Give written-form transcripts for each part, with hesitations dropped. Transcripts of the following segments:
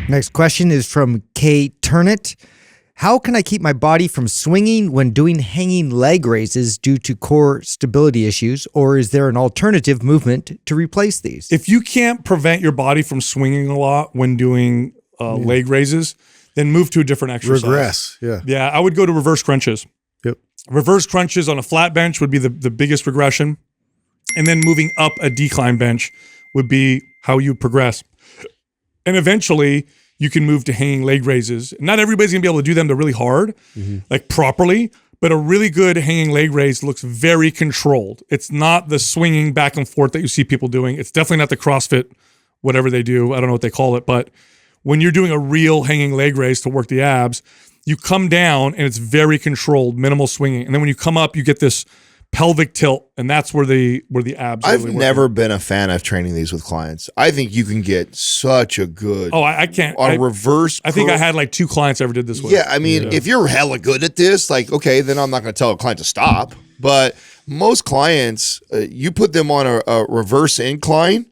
Next question is from Kay Turnett. How can I keep my body from swinging when doing hanging leg raises due to core stability issues, or is there an alternative movement to replace these? If you can't prevent your body from swinging a lot when doing leg raises, then move to a different exercise. Regress, yeah. Yeah, I would go to reverse crunches. Yep. Reverse crunches on a flat bench would be the biggest regression. And then moving up a decline bench would be how you progress. And eventually, you can move to hanging leg raises. Not everybody's gonna be able to do them. They're really hard, like properly, but a really good hanging leg raise looks very controlled. It's not the swinging back and forth that you see people doing. It's definitely not the CrossFit, whatever they do. I don't know what they call it, but when you're doing a real hanging leg raise to work the abs, you come down and it's very controlled, minimal swinging. And then when you come up, you get this pelvic tilt, and that's where the abs. I've never been a fan of training these with clients. I think you can get such a good. Oh, I can't. On reverse. I think I had like 2 clients I ever did this with. Yeah, I mean, if you're hella good at this, like, okay, then I'm not going to tell a client to stop. But most clients, you put them on a reverse incline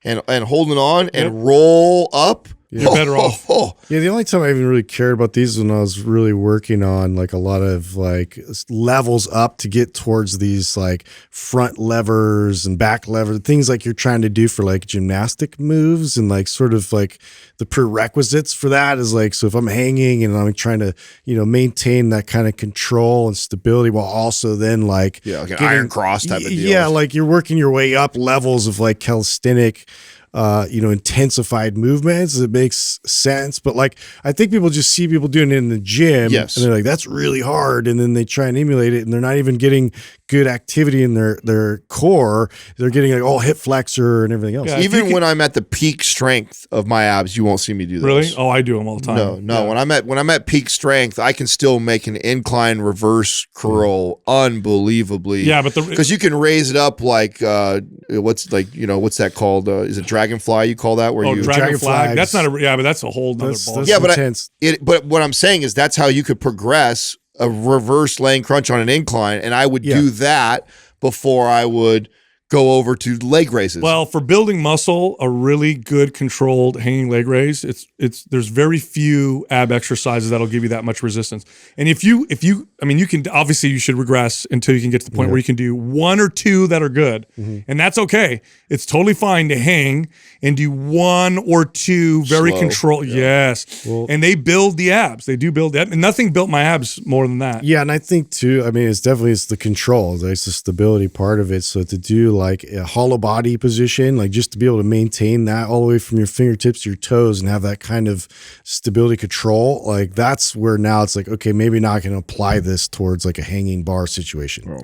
and holding on and roll up. You're better off. Yeah, the only time I even really cared about these was when I was really working on like a lot of like levels up to get towards these like front levers and back lever things like you're trying to do for like gymnastic moves, and like sort of like the prerequisites for that is like, so if I'm hanging and I'm trying to, you know, maintain that kind of control and stability while also then like an iron cross type of deal. Yeah, like you're working your way up levels of like calisthenic intensified movements. It makes sense. But like, I think people just see people doing it in the gym and they're like, that's really hard. And then they try and emulate it and they're not even getting good activity in their core. They're getting like all hip flexor and everything else. Yeah, even when I'm at the peak strength of my abs, you won't see me do those. Really? Oh, I do them all the time. No. Yeah. When I'm at peak strength, I can still make an incline reverse curl unbelievably. Yeah, but because you can raise it up like what's that called? Is it dragonfly? You call that where you dragon flag? That's not but that's a whole nother ball. Yeah, but what I'm saying is that's how you could progress a reverse laying crunch on an incline, and I would do that before I would go over to leg raises. Well, for building muscle, a really good controlled hanging leg raise, there's very few ab exercises that'll give you that much resistance. And if you can, obviously you should regress until you can get to the point where you can do 1 or 2 that are good. And that's okay. It's totally fine to hang and do 1 or 2 very controlled. Yes. Well, and they build the abs. They do build that. And nothing built my abs more than that. Yeah. And I think too, I mean, it's the control. There's the stability part of it. So to do like a hollow body position, like just to be able to maintain that all the way from your fingertips to your toes and have that kind of stability control, like that's where now it's like, okay, maybe now I can apply this towards like a hanging bar situation.